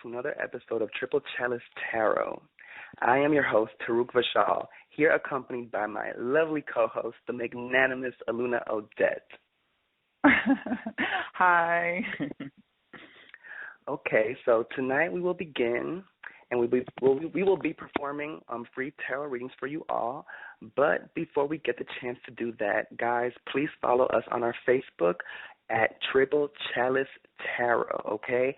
to another episode of Triple Chalice Tarot. I am your host, Turuk Vashal, here accompanied by my lovely co-host, the magnanimous Aluna Odette. Hi. Okay, so tonight we will begin, and we will be performing free tarot readings for you all. But before we get the chance to do that, guys, please follow us on our Facebook at Triple Chalice Tarot, okay?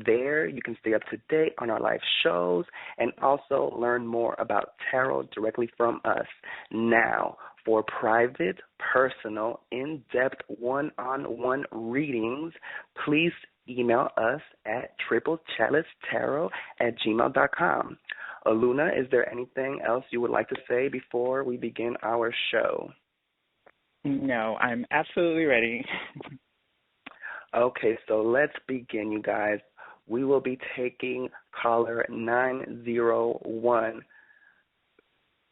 There you can stay up to date on our live shows and also learn more about tarot directly from us. Now, for private, personal, in-depth, one-on-one readings, please email us at triplechalicetarot@gmail.com. Aluna, is there anything else you would like to say before we begin our show? No, I'm absolutely ready. Okay, so let's begin, you guys. We will be taking caller 901.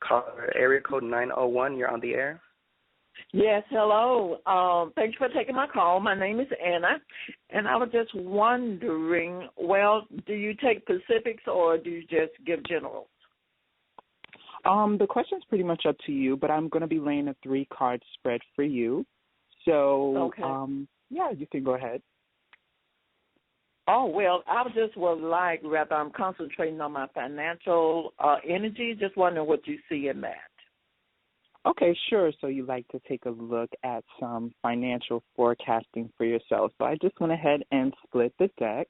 Caller area code 901, you're on the air. Yes, hello. Thanks for taking my call. My name is Anna, and I was just wondering, well, do you take specifics or do you just give generals? The question's pretty much up to you, but I'm going to be laying a 3-card spread for you. So, okay. Yeah, you can go ahead. Oh, well, I just would like, rather I'm concentrating on my financial energy, just wondering what you see in that. Okay, sure. So you like to take a look at some financial forecasting for yourself. So I just went ahead and split the deck,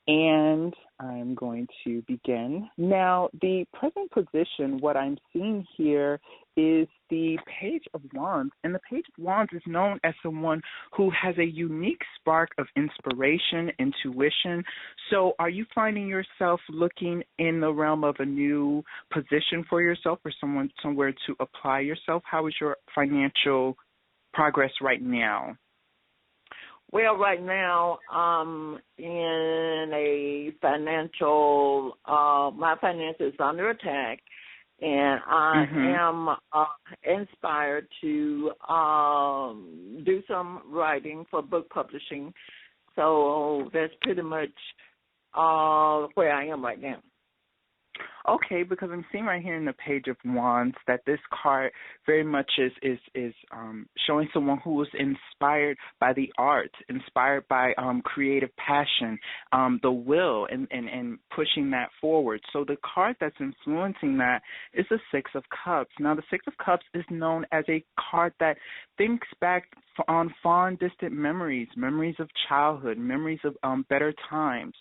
and I'm going to begin. Now, the present position, what I'm seeing here is the Page of Wands. And the Page of Wands is known as someone who has a unique spark of inspiration, intuition. So are you finding yourself looking in the realm of a new position for yourself or somewhere to apply yourself? How is your financial progress right now? Well, right now, I'm in a financial, my finances is under attack, and I am inspired to do some writing for book publishing. So that's pretty much where I am right now. Okay, because I'm seeing right here in the Page of Wands that this card very much is showing someone who was inspired by the arts, inspired by creative passion, the will, and pushing that forward. So the card that's influencing that is the Six of Cups. Now, the Six of Cups is known as a card that thinks back on fond, distant memories of childhood, memories of better times.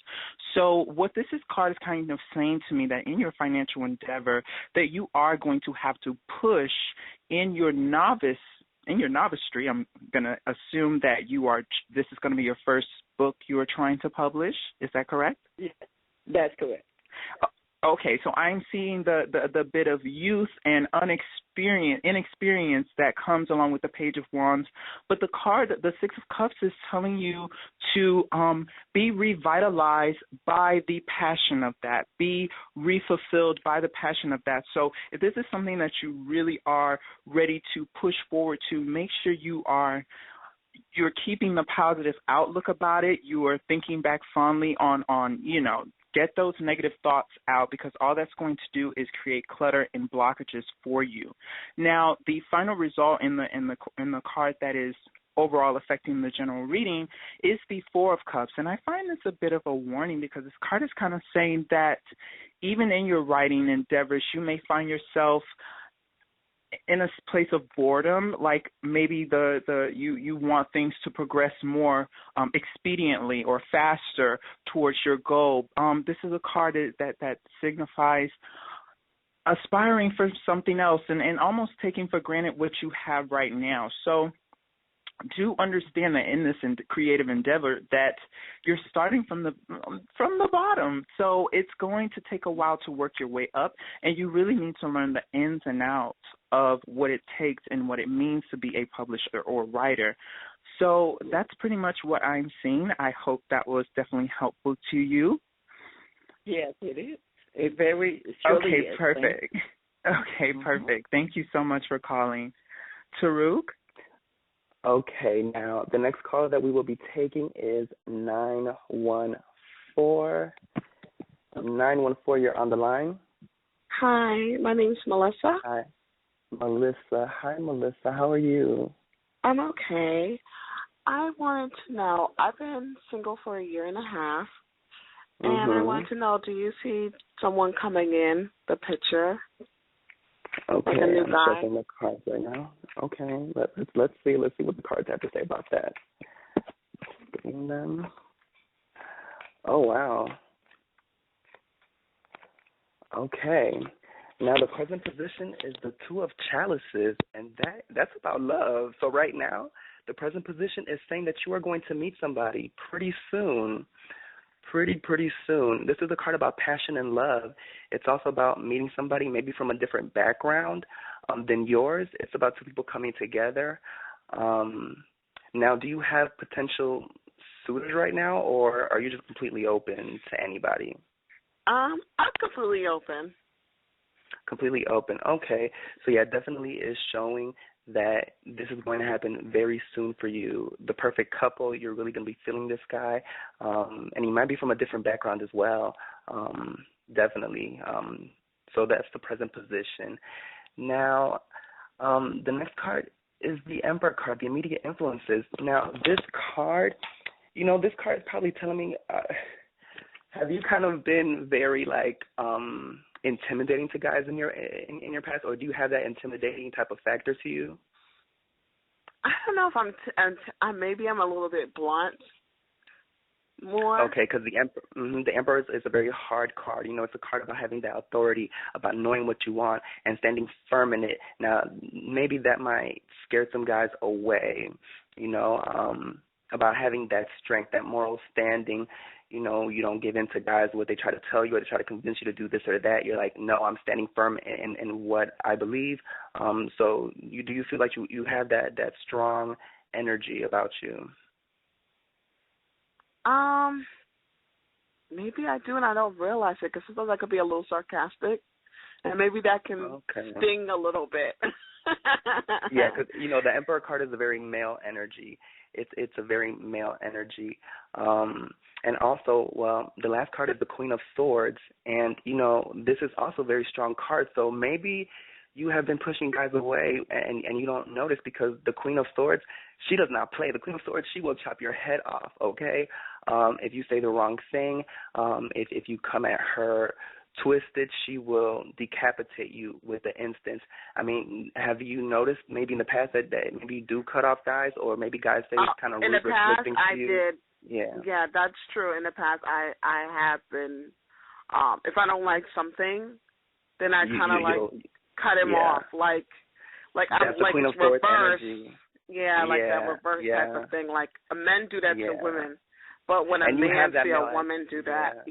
So what this card is kind of saying to me that in your financial endeavor that you are going to have to push in your novicery. I'm going to assume that this is going to be your first book you are trying to publish. Is that correct? Yes, that's correct. Okay, so I'm seeing the bit of youth and inexperience that comes along with the Page of Wands. But the card, the Six of Cups, is telling you to be revitalized by the passion of that, be refulfilled by the passion of that. So if this is something that you really are ready to push forward to, make sure you're keeping the positive outlook about it. You are thinking back fondly on get those negative thoughts out, because all that's going to do is create clutter and blockages for you. Now, the final result in the card that is overall affecting the general reading is the Four of Cups. And I find this a bit of a warning, because this card is kind of saying that even in your writing endeavors, you may find yourself in a place of boredom, like maybe you want things to progress more expediently or faster towards your goal. This is a card that signifies aspiring for something else and almost taking for granted what you have right now. So do understand that in this creative endeavor that you're starting from the bottom. So it's going to take a while to work your way up, and you really need to learn the ins and outs of what it takes and what it means to be a publisher or writer. So that's pretty much what I'm seeing. I hope that was definitely helpful to you. Yes, it is. It surely okay, is. Perfect. Okay, perfect. Thank you so much for calling. Turuk? Okay, now the next call that we will be taking is 914. 914, you're on the line. Hi, my name's Melissa. Hi, Melissa. Hi, Melissa. How are you? I'm okay. I wanted to know, I've been single for 1.5 years, and I wanted to know, do you see someone coming in the picture? Okay, like a new I'm guy? checking the cards right now. Okay, let's see what the cards have to say about that. Getting them. Oh, wow. Okay. Now the present position is the Two of Chalices, and that's about love. So right now, the present position is saying that you are going to meet somebody pretty soon. Pretty soon. This is a card about passion and love. It's also about meeting somebody maybe from a different background than yours. It's about two people coming together. Now, do you have potential suitors right now, or are you just completely open to anybody? I'm completely open. Completely open. Okay. So, yeah, definitely is showing that this is going to happen very soon for you. The perfect couple, you're really going to be feeling this guy, and he might be from a different background as well, definitely. So that's the present position. Now, the next card is the Emperor card, the immediate influences. Now, this card, this card is probably telling me, have you kind of been very, intimidating to guys in your past, or do you have that intimidating type of factor to you? I don't know if maybe I'm a little bit blunt more. Okay, because the Emperor is a very hard card. It's a card about having that authority, about knowing what you want and standing firm in it. Now, maybe that might scare some guys away, about having that strength, that moral standing. You don't give in to guys what they try to tell you or they try to convince you to do this or that. You're like, no, I'm standing firm in what I believe. So do you feel like you have that strong energy about you? Maybe I do and I don't realize it because sometimes I could be a little sarcastic, and maybe that can sting a little bit. Yeah, because the Emperor card is a very male energy. It's a very male energy. And also, well, the last card is the Queen of Swords, and this is also a very strong card. So maybe you have been pushing guys away, and you don't notice because the Queen of Swords, she does not play. The Queen of Swords, she will chop your head off. Okay, if you say the wrong thing, if you come at her twisted, she will decapitate you with the instance. I mean, have you noticed maybe in the past that maybe you do cut off guys, or maybe guys say kind of rude or slipping to you? In the past, I did. Yeah, that's true. In the past, I have been. If I don't like something, then I kind of cut him off, like I'm like Queen of Swords reverse. Energy. Yeah, like that reverse type of thing. Like men do that to women, but when a man see a woman do that,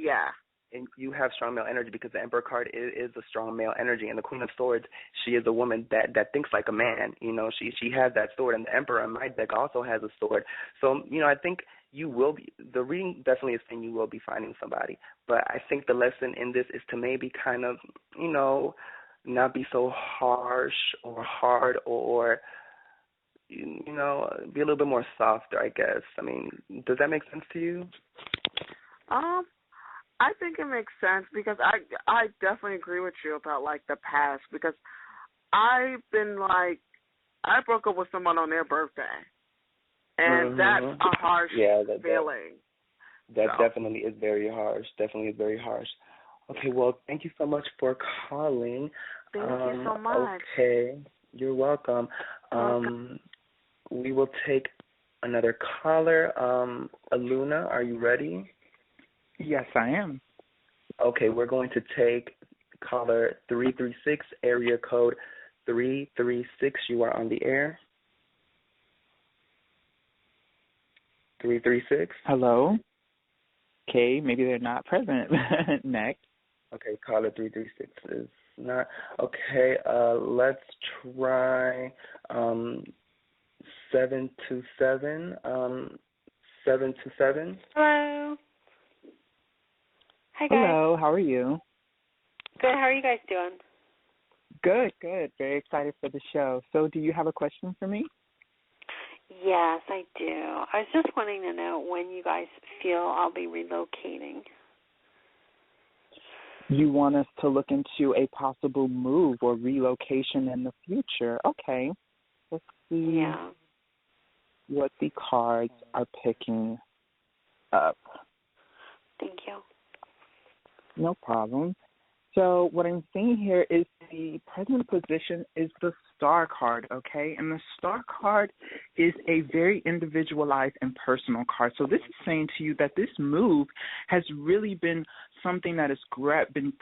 And you have strong male energy because the Emperor card is a strong male energy, and the Queen of Swords, she is a woman that thinks like a man. She has that sword, and the Emperor in my deck also has a sword. So I think you will be. The reading definitely is saying you will be finding somebody, but I think the lesson in this is to maybe kind of not be so harsh or hard or be a little bit more softer, I guess. I mean, does that make sense to you? I think it makes sense because I definitely agree with you about the past, because I've been I broke up with someone on their birthday, and that's a harsh feeling. That definitely is very harsh. Okay, well, thank you so much for calling. Thank you so much. Okay, you're welcome. We will take another caller. Aluna, are you ready? Yes, I am. Okay, we're going to take caller 336, area code 336. You are on the air. 336. Hello. Okay, maybe they're not present. Next. Okay, caller 336 is not. Okay, let's try 727. 727. Hello. Hi, guys. Hello, how are you? Good, how are you guys doing? Good. Very excited for the show. So do you have a question for me? Yes, I do. I was just wanting to know when you guys feel I'll be relocating. You want us to look into a possible move or relocation in the future. Okay. Let's see what the cards are picking up. Thank you. No problem. So what I'm seeing here is the present position is the Star card, okay? And the Star card is a very individualized and personal card. So this is saying to you that this move has really been something that has been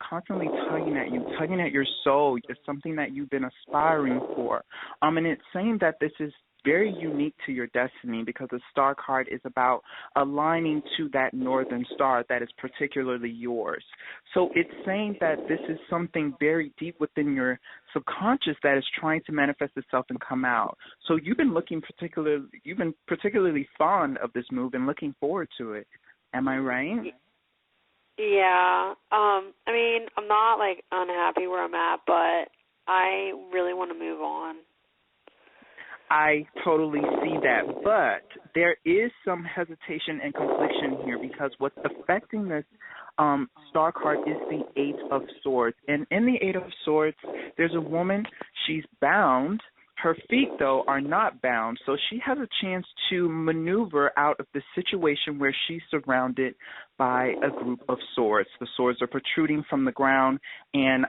constantly tugging at you, tugging at your soul. It's something that you've been aspiring for. And it's saying that this is very unique to your destiny because the Star card is about aligning to that northern star that is particularly yours. So it's saying that this is something very deep within your subconscious that is trying to manifest itself and come out. So you've been particularly fond of this move and looking forward to it. Am I right? Yeah. I mean, I'm not like unhappy where I'm at, but I really want to move on. I totally see that, but there is some hesitation and confliction here because what's affecting this Star card is the Eight of Swords. And in the Eight of Swords, there's a woman, she's bound. Her feet, though, are not bound, so she has a chance to maneuver out of the situation where she's surrounded by a group of swords. The swords are protruding from the ground, and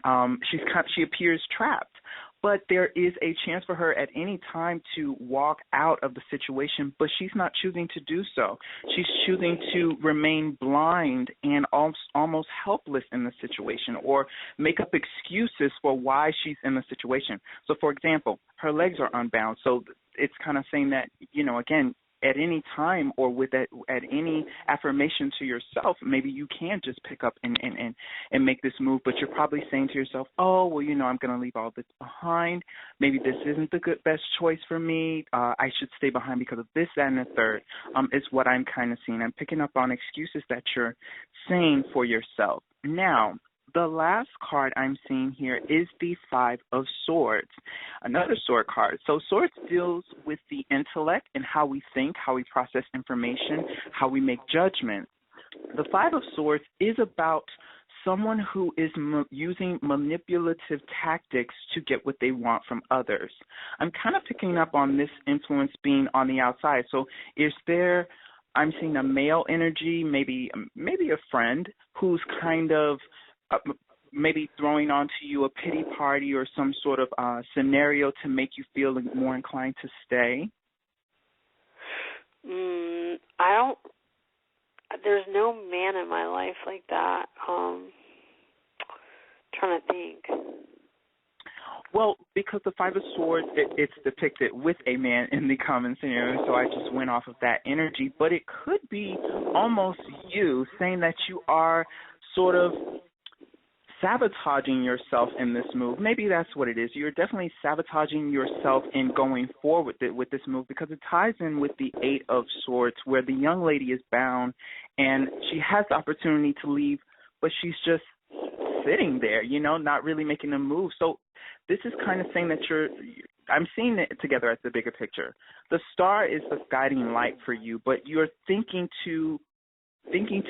she appears trapped. But there is a chance for her at any time to walk out of the situation, but she's not choosing to do so. She's choosing to remain blind and almost helpless in the situation or make up excuses for why she's in the situation. So, for example, her legs are unbound, so it's kind of saying that, again, at any time or at any affirmation to yourself, maybe you can just pick up and make this move, but you're probably saying to yourself, oh, well, I'm going to leave all this behind. Maybe this isn't the best choice for me. I should stay behind because of this, that, and the third is what I'm kind of seeing. I'm picking up on excuses that you're saying for yourself. Now, the last card I'm seeing here is the Five of Swords, another sword card. So swords deals with the intellect and how we think, how we process information, how we make judgments. The Five of Swords is about someone who is using manipulative tactics to get what they want from others. I'm kind of picking up on this influence being on the outside. So I'm seeing a male energy, maybe a friend who's kind of maybe throwing onto you a pity party or some sort of scenario to make you feel more inclined to stay? There's no man in my life like that. Trying to think. Well, because the Five of Swords, it's depicted with a man in the common scenario, so I just went off of that energy. But it could be almost you saying that you are sort of sabotaging yourself in this move. Maybe that's what it is. You're definitely sabotaging yourself in going forward with this move because it ties in with the Eight of Swords where the young lady is bound and she has the opportunity to leave, but she's just sitting there, not really making a move. So this is kind of saying that I'm seeing it together as the bigger picture. The star is the guiding light for you, but you're thinking too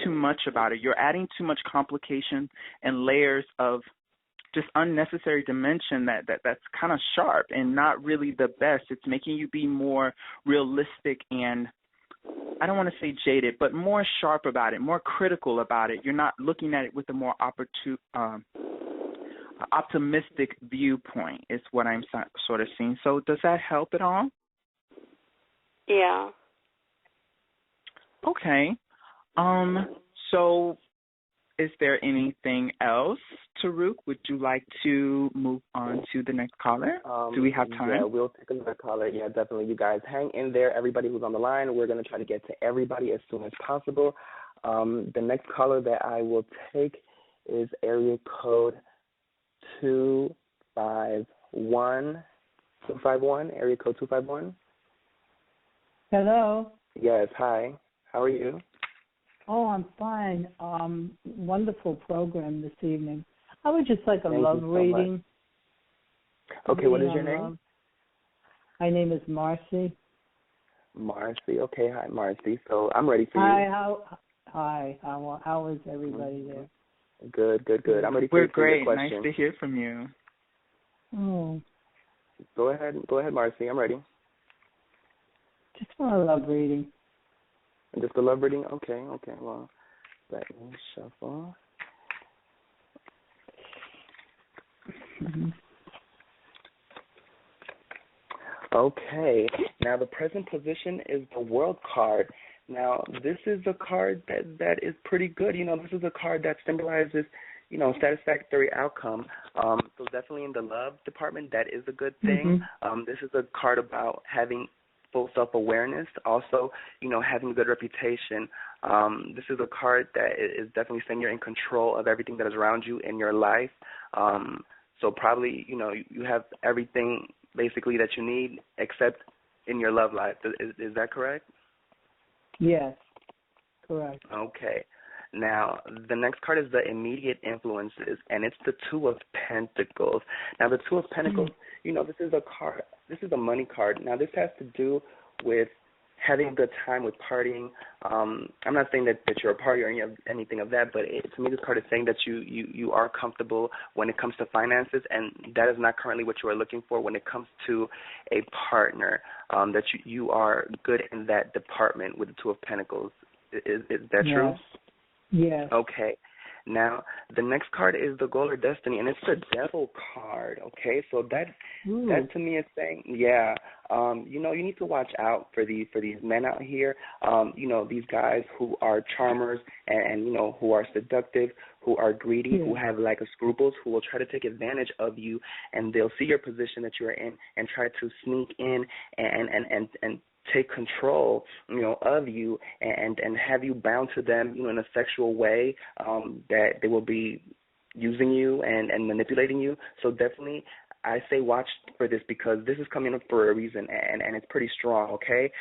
much about it. You're adding too much complication and layers of just unnecessary dimension that's kind of sharp and not really the best. It's making you be more realistic and, I don't want to say jaded, but more sharp about it, more critical about it. You're not looking at it with a more optimistic viewpoint is what I'm sort of seeing. So does that help at all? Yeah. Okay. So is there anything else, Turuk? Would you like to move on to the next caller? Do we have time? Yeah, we'll take another caller. Yeah, definitely. You guys hang in there. Everybody who's on the line, we're going to try to get to everybody as soon as possible. The next caller that I will take is area code 251. 251, area code 251. Hello. Yes, hi. How are you? Oh, I'm fine. Wonderful program this evening. I would just like a love reading. Okay, what is your name? My name is Marcy. Marcy. Okay, hi, Marcy. So I'm ready for Hi. you. How is everybody there? Good. I'm ready We're for your great. question. Nice to hear from you. Oh, Go ahead, Marcy. I'm ready. just want a love reading. Just a love reading? Okay. Well, let me shuffle. Mm-hmm. Okay. Now the present position is the World card. Now this is a card that is pretty good. This is a card that symbolizes, satisfactory outcome. So definitely in the love department, that is a good thing. Mm-hmm. This is a card about having full self-awareness, also, having a good reputation. This is a card that is definitely saying you're in control of everything that is around you in your life. So probably, you have everything basically that you need except in your love life. Is that correct? Yes, correct. Okay. Now, the next card is the immediate influences, and it's the Two of Pentacles. Now, the Two of Pentacles, this is a card. This is a money card. Now, this has to do with having a good time with partying. I'm not saying that you're a party or anything of that, but to me, this card is saying that you are comfortable when it comes to finances, and that is not currently what you are looking for when it comes to a partner, that you are good in that department with the Two of Pentacles. Is that true? Yes. Okay. Now, the next card is the Goal or Destiny, and it's the Devil card, okay? So that to me is saying, you need to watch out for these men out here, these guys who are charmers and who are seductive, who are greedy, who have lack of scruples, who will try to take advantage of you, and they'll see your position that you are in and try to sneak in and take control, of you and have you bound to them, in a sexual way, that they will be using you and manipulating you. So definitely I say watch for this because this is coming up for a reason and it's pretty strong, okay?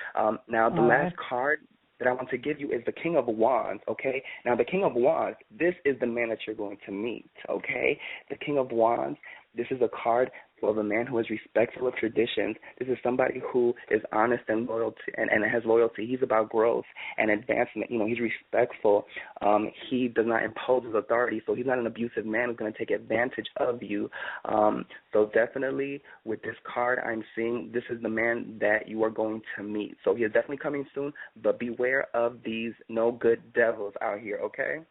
Now the last card that I want to give you is the King of Wands, okay? Now the King of Wands, this is the man that you're going to meet, okay? The King of Wands, this is a card of a man who is respectful of traditions. This is somebody who is honest and loyal and has loyalty. He's about growth and advancement. He's respectful. He does not impose his authority, so he's not an abusive man who's going to take advantage of you. So definitely with this card, I'm seeing this is the man that you are going to meet. So he is definitely coming soon, but beware of these no good devils out here, okay?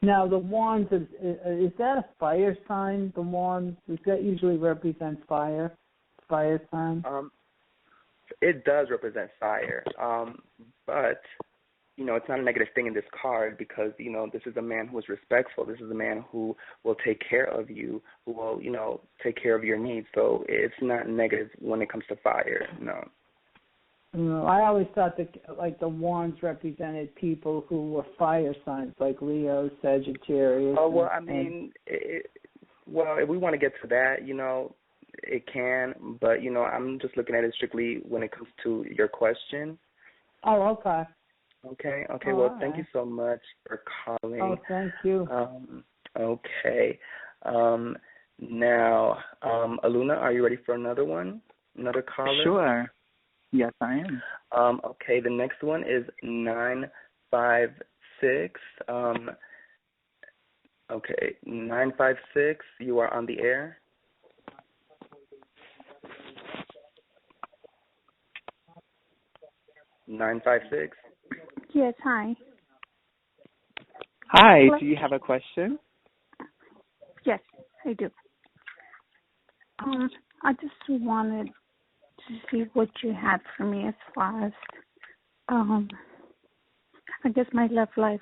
Now, the wands, is that a fire sign, the wands? Does that usually represent fire sign? It does represent fire, but, it's not a negative thing in this card because, this is a man who is respectful. This is a man who will take care of you, who will, take care of your needs. So it's not negative when it comes to fire, no. I always thought that, the wands represented people who were fire signs, like Leo, Sagittarius. Oh, well, if we want to get to that, it can, but, I'm just looking at it strictly when it comes to your question. Oh, okay. Okay, all well, right. Thank you so much for calling. Oh, thank you. Okay. Now, Aluna, are you ready for another one? Another caller? Sure. Yes, I am. Okay, the next one is 956. 956, you are on the air. (956) Yes, hi. Hi, Hello? do you have a question? Yes, I do. I just wanted to see what you had for me as far as, I guess, my love life.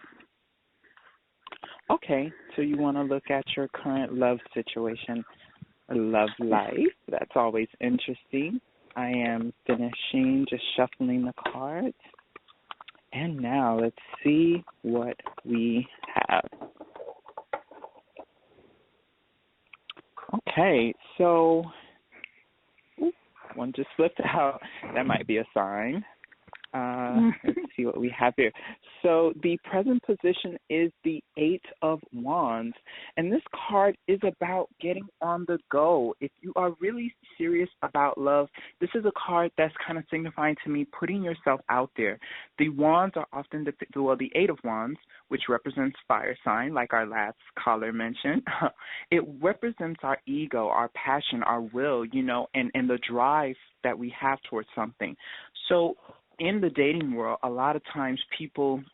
Okay, so you want to look at your current love situation, love life. That's always interesting. I am finishing just shuffling the cards. And now let's see what we have. Okay, so one just slipped out. That might be a sign. Let's see what we have here. So the present position is the Eight of Wands, and this card is about getting on the go. If you are really serious about love, this is a card that's kind of signifying to me putting yourself out there. The wands are often the Eight of Wands, which represents fire sign, like our last caller mentioned. It represents our ego, our passion, our will, and the drive that we have towards something. So in the dating world, a lot of times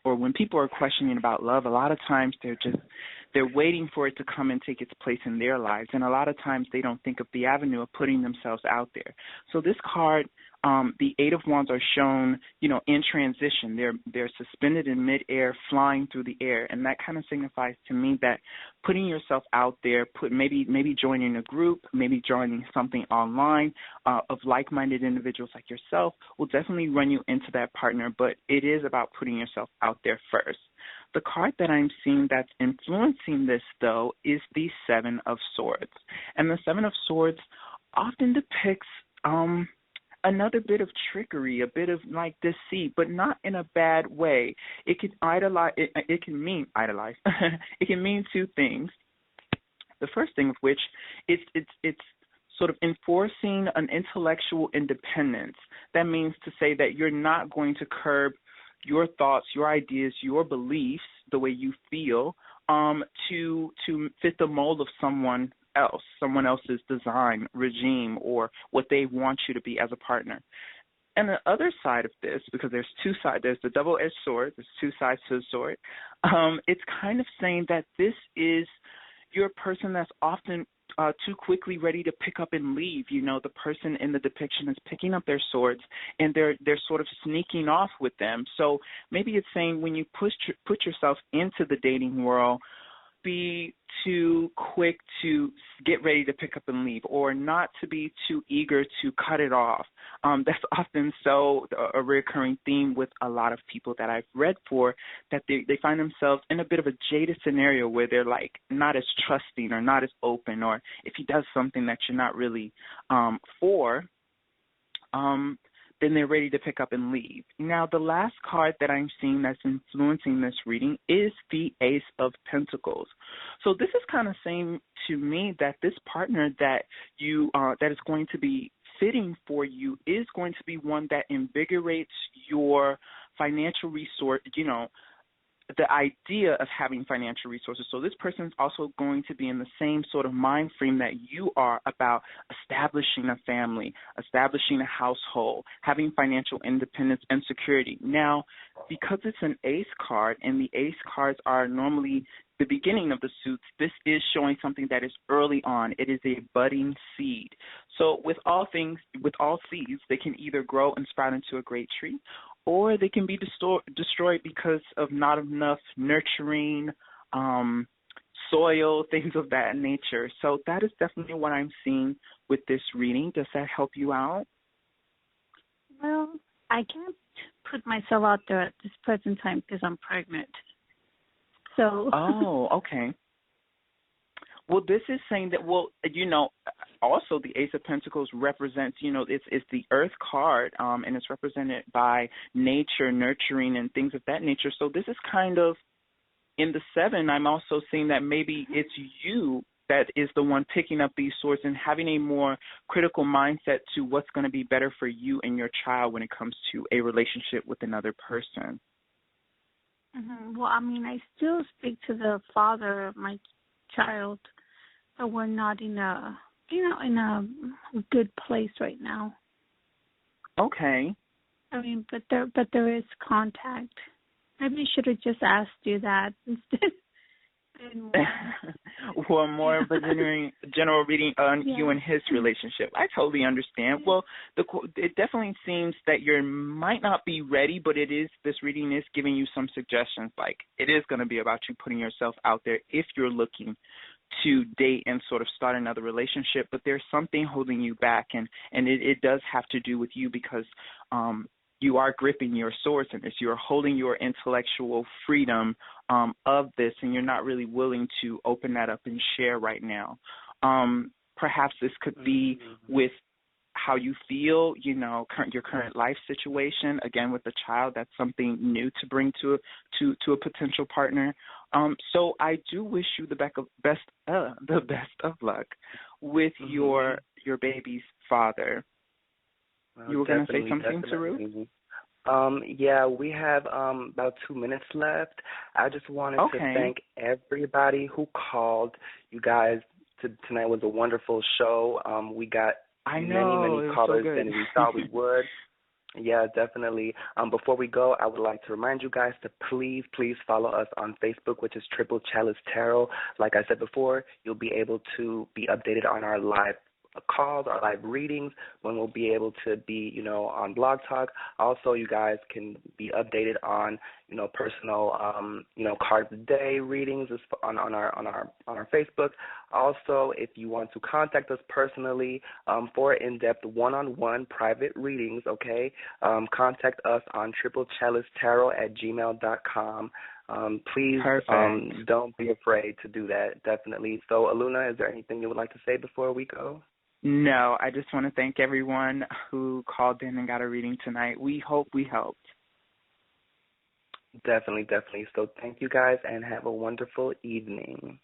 when people are questioning about love, a lot of times they're waiting for it to come and take its place in their lives. And a lot of times they don't think of the avenue of putting themselves out there. So this card, the Eight of Wands are shown, in transition. They're suspended in midair, flying through the air. And that kind of signifies to me that putting yourself out there, maybe joining a group, maybe joining something online of like-minded individuals like yourself will definitely run you into that partner. But it is about putting yourself out there first. The card that I'm seeing that's influencing this, though, is the Seven of Swords. And the Seven of Swords often depicts another bit of trickery, a bit of like deceit, but not in a bad way. It can idolize. It can mean idolize. It can mean two things. The first thing of which it's sort of enforcing an intellectual independence. That means to say that you're not going to curb your thoughts, your ideas, your beliefs, the way you feel, to fit the mold of someone else's design, regime, or what they want you to be as a partner. And the other side of this, because there's two sides, there's the double-edged sword, there's two sides to the sword, it's kind of saying that this is your person that's often too quickly ready to pick up and leave. The person in the depiction is picking up their swords and they're sort of sneaking off with them. So maybe it's saying when you put yourself into the dating world, be too quick to get ready to pick up and leave, or not to be too eager to cut it off. That's often a recurring theme with a lot of people that I've read for, that they find themselves in a bit of a jaded scenario where they're like not as trusting or not as open, or if he does something that you're not really for, then they're ready to pick up and leave. Now, the last card that I'm seeing that's influencing this reading is the Ace of Pentacles. So this is kind of saying to me that this partner that that is going to be fitting for you is going to be one that invigorates your financial resource, the idea of having financial resources. So this person is also going to be in the same sort of mind frame that you are about establishing a family, establishing a household, having financial independence and security. Now, because it's an ace card, and the ace cards are normally the beginning of the suits, this is showing something that is early on. It is a budding seed. So with all seeds, they can either grow and sprout into a great tree, or they can be destroyed because of not enough nurturing, soil, things of that nature. So that is definitely what I'm seeing with this reading. Does that help you out? Well, I can't put myself out there at this present time because I'm pregnant. So. Oh, okay. Well, this is saying that, also the Ace of Pentacles represents, it's the Earth card, and it's represented by nature, nurturing, and things of that nature. So this is kind of, in the 7, I'm also seeing that maybe it's you that is the one picking up these swords and having a more critical mindset to what's going to be better for you and your child when it comes to a relationship with another person. Mm-hmm. Well, I still speak to the father of my child, but we're not in a good place right now. Okay. But there is contact. Maybe I should have just asked you that instead. Well, more of a general reading on you and his relationship. I totally understand. Well, it definitely seems that you might not be ready, but this reading is giving you some suggestions. Like, it is going to be about you putting yourself out there if you're looking to date and sort of start another relationship, but there's something holding you back, and it does have to do with you because you are gripping your swords in this. You're holding your intellectual freedom of this, and you're not really willing to open that up and share right now. Perhaps this could be with how you feel, your current life situation. Again, with a child, that's something new to bring to a potential partner. So I do wish you the best of luck with your baby's father. Well, you were going to say something, Turuk? Yeah, we have about 2 minutes left. I just wanted to thank everybody who called. You guys, tonight was a wonderful show. We got many callers than we thought we would. Yeah, definitely. Before we go, I would like to remind you guys to please follow us on Facebook, which is Triple Chalice Tarot. Like I said before, you'll be able to be updated on our live calls, our live readings, when we'll be able to be, on Blog Talk. Also, you guys can be updated on, personal, cards of the day readings on our Facebook. Also, if you want to contact us personally for in-depth one-on-one private readings, contact us on triplechalicetarot@gmail.com. Please don't be afraid to do that, definitely. So, Aluna, is there anything you would like to say before we go? No, I just want to thank everyone who called in and got a reading tonight. We hope we helped. Definitely. So thank you guys and have a wonderful evening.